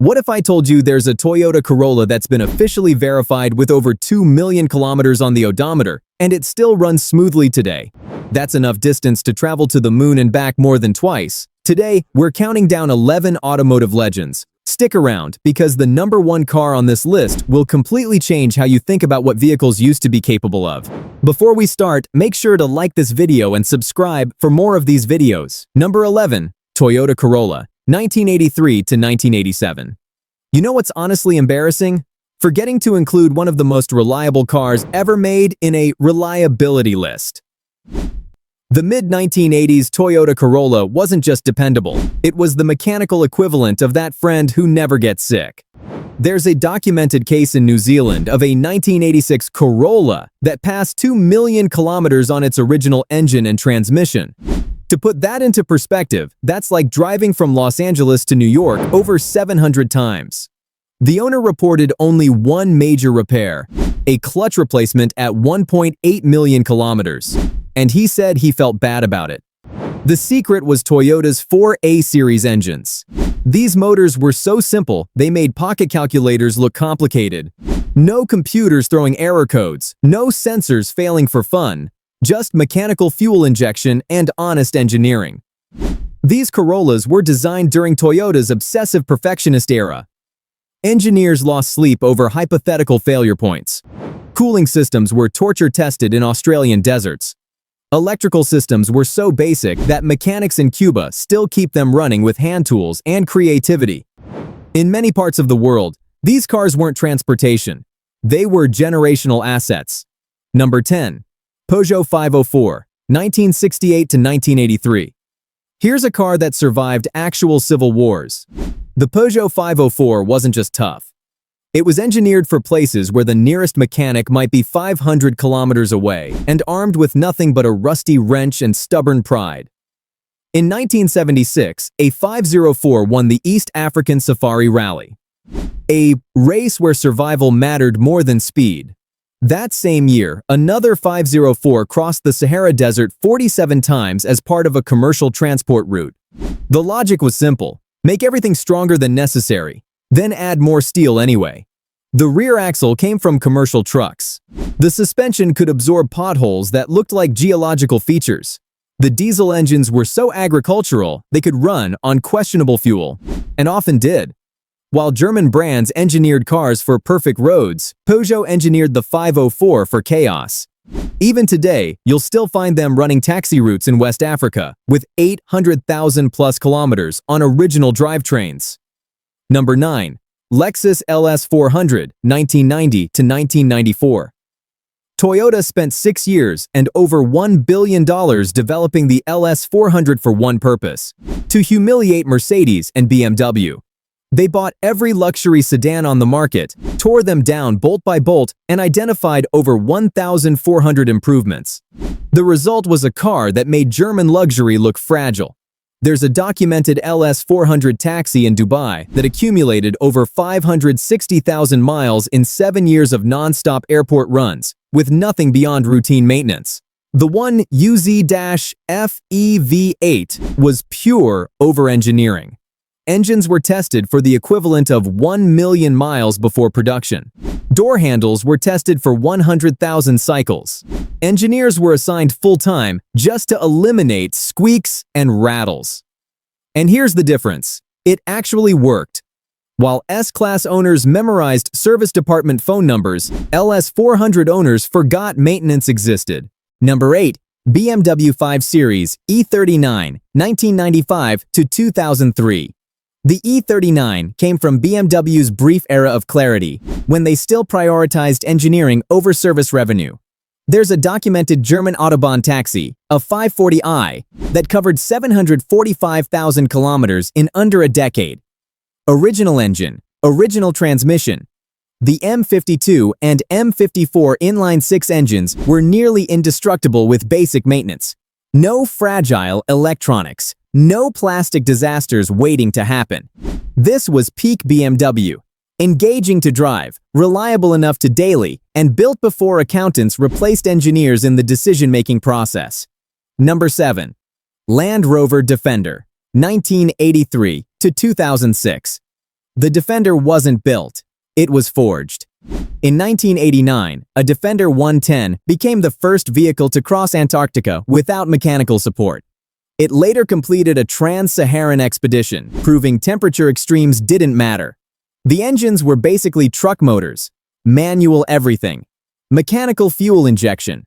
What if I told you there's a Toyota Corolla that's been officially verified with over 2 million kilometers on the odometer, and it still runs smoothly today? That's enough distance to travel to the moon and back more than twice. Today, we're counting down 11 automotive legends. Stick around, because the number one car on this list will completely change how you think about what vehicles used to be capable of. Before we start, make sure to like this video and subscribe for more of these videos. Number 11. Toyota Corolla, 1983 to 1987. You know what's honestly embarrassing? Forgetting to include one of the most reliable cars ever made in a reliability list. The mid-1980s Toyota Corolla wasn't just dependable, it was the mechanical equivalent of that friend who never gets sick. There's a documented case in New Zealand of a 1986 Corolla that passed 2 million kilometers on its original engine and transmission. To put that into perspective, that's like driving from Los Angeles to New York over 700 times. The owner reported only one major repair, a clutch replacement at 1.8 million kilometers. And he said he felt bad about it. The secret was Toyota's 4A series engines. These motors were so simple, they made pocket calculators look complicated. No computers throwing error codes, no sensors failing for fun, just mechanical fuel injection and honest engineering. These Corollas were designed during Toyota's obsessive perfectionist era. Engineers lost sleep over hypothetical failure points. Cooling systems were torture-tested in Australian deserts. Electrical systems were so basic that mechanics in Cuba still keep them running with hand tools and creativity. In many parts of the world, these cars weren't transportation. They were generational assets. Number 10. Peugeot 504, 1968 to 1983. Here's a car that survived actual civil wars. The Peugeot 504 wasn't just tough. It was engineered for places where the nearest mechanic might be 500 kilometers away and armed with nothing but a rusty wrench and stubborn pride. In 1976, a 504 won the East African Safari Rally, a race where survival mattered more than speed. That same year, another 504 crossed the Sahara Desert 47 times as part of a commercial transport route. The logic was simple: make everything stronger than necessary, then add more steel anyway. The rear axle came from commercial trucks. The suspension could absorb potholes that looked like geological features. The diesel engines were so agricultural they could run on questionable fuel, and often did. While German brands engineered cars for perfect roads, Peugeot engineered the 504 for chaos. Even today, you'll still find them running taxi routes in West Africa with 800,000 plus kilometers on original drivetrains. Number 9. Lexus LS 400, 1990 to 1994. Toyota spent 6 years and over $1 billion developing the LS 400 for one purpose: to humiliate Mercedes and BMW. They bought every luxury sedan on the market, tore them down bolt by bolt, and identified over 1,400 improvements. The result was a car that made German luxury look fragile. There's a documented LS 400 taxi in Dubai that accumulated over 560,000 miles in 7 years of non-stop airport runs, with nothing beyond routine maintenance. The one UZ-FEV8 was pure over-engineering. Engines were tested for the equivalent of 1 million miles before production. Door handles were tested for 100,000 cycles. Engineers were assigned full-time just to eliminate squeaks and rattles. And here's the difference: it actually worked. While S-Class owners memorized service department phone numbers, LS 400 owners forgot maintenance existed. Number 8. BMW 5 Series E39, 1995 to 2003. The E39 came from BMW's brief era of clarity, when they still prioritized engineering over service revenue. There's a documented German Autobahn taxi, a 540i, that covered 745,000 kilometers in under a decade. Original engine, original transmission. The M52 and M54 inline-6 engines were nearly indestructible with basic maintenance. No fragile electronics. No plastic disasters waiting to happen. This was peak BMW. Engaging to drive, reliable enough to daily, and built before accountants replaced engineers in the decision-making process. Number 7. Land Rover Defender, 1983 to 2006. The Defender wasn't built, it was forged. In 1989, a Defender 110 became the first vehicle to cross Antarctica without mechanical support. It later completed a trans-Saharan expedition, proving temperature extremes didn't matter. The engines were basically truck motors, manual everything, mechanical fuel injection,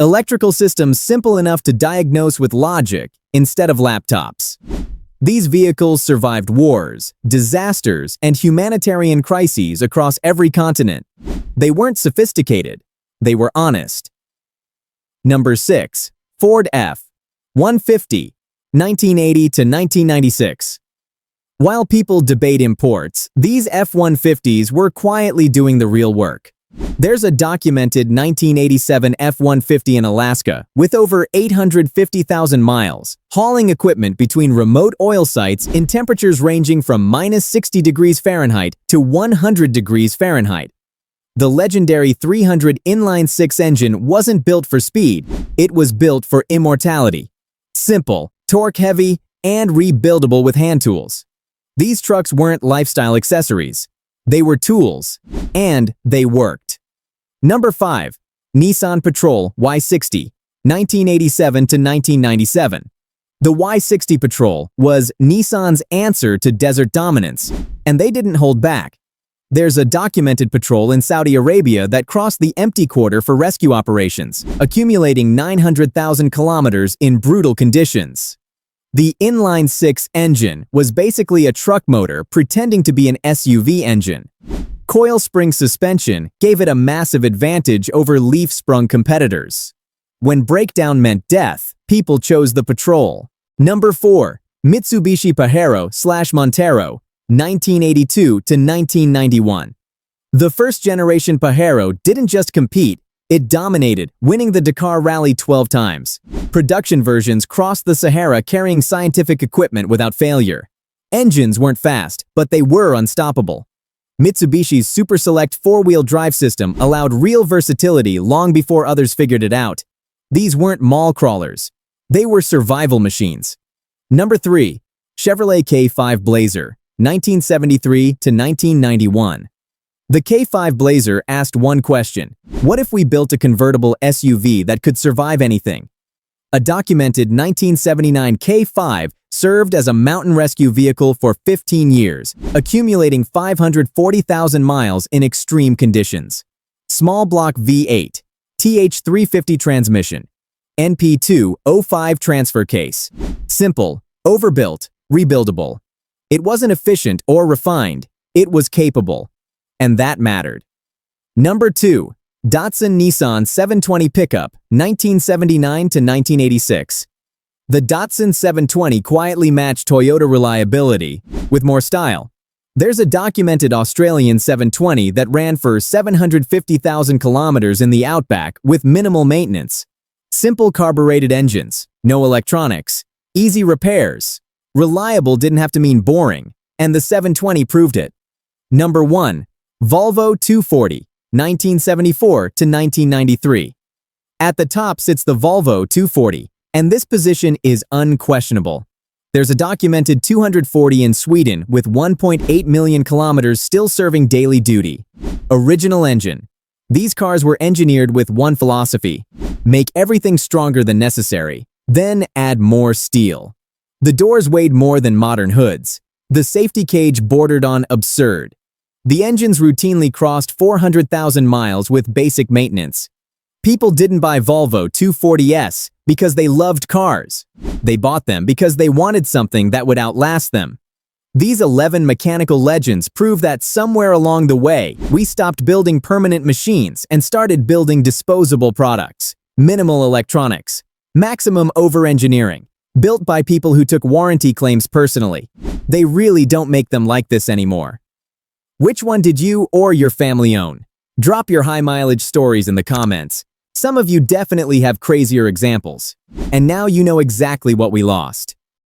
electrical systems simple enough to diagnose with logic instead of laptops. These vehicles survived wars, disasters, and humanitarian crises across every continent. They weren't sophisticated, they were honest. Number 6. Ford F-150, 1980 to 1996. While people debate imports, these F-150s were quietly doing the real work. There's a documented 1987 F-150 in Alaska with over 850,000 miles, hauling equipment between remote oil sites in temperatures ranging from -60 degrees Fahrenheit to 100 degrees Fahrenheit. The legendary 300 inline-six engine wasn't built for speed, it was built for immortality. Simple, torque-heavy, and rebuildable with hand tools. These trucks weren't lifestyle accessories. They were tools, and they worked. Number 5. Nissan Patrol Y60, 1987 to 1997. The Y60 Patrol was Nissan's answer to desert dominance, and they didn't hold back. There's a documented patrol in Saudi Arabia that crossed the empty quarter for rescue operations, accumulating 900,000 kilometers in brutal conditions. The inline-six engine was basically a truck motor pretending to be an SUV engine. Coil spring suspension gave it a massive advantage over leaf-sprung competitors. When breakdown meant death, people chose the Patrol. Number 4. Mitsubishi Pajero/Montero, 1982 to 1991. The first-generation Pajero didn't just compete, it dominated, winning the Dakar Rally 12 times. Production versions crossed the Sahara carrying scientific equipment without failure. Engines weren't fast, but they were unstoppable. Mitsubishi's Super Select four-wheel drive system allowed real versatility long before others figured it out. These weren't mall crawlers. They were survival machines. Number 3. Chevrolet K5 Blazer, 1973 to 1991. The K5 Blazer asked one question: what if we built a convertible SUV that could survive anything? A documented 1979 K5 served as a mountain rescue vehicle for 15 years, accumulating 540,000 miles in extreme conditions. Small block V8, TH350 transmission, NP205 transfer case. Simple, overbuilt, rebuildable. It wasn't efficient or refined, it was capable. And that mattered. Number 2. Datsun-Nissan 720 Pickup, 1979 to 1986. The Datsun 720 quietly matched Toyota reliability with more style. There's a documented Australian 720 that ran for 750,000 kilometers in the outback with minimal maintenance. Simple carbureted engines, no electronics, easy repairs. Reliable didn't have to mean boring, and the 720 proved it. Number 1. Volvo 240, 1974 to 1993. At the top sits the Volvo 240, and this position is unquestionable. There's a documented 240 in Sweden with 1.8 million kilometers still serving daily duty. Original engine. These cars were engineered with one philosophy: make everything stronger than necessary, then add more steel. The doors weighed more than modern hoods. The safety cage bordered on absurd. The engines routinely crossed 400,000 miles with basic maintenance. People didn't buy Volvo 240s because they loved cars. They bought them because they wanted something that would outlast them. These 11 mechanical legends prove that somewhere along the way, we stopped building permanent machines and started building disposable products. Minimal electronics. Maximum over-engineering. Built by people who took warranty claims personally. They really don't make them like this anymore. Which one did you or your family own? Drop your high-mileage stories in the comments. Some of you definitely have crazier examples. And now you know exactly what we lost.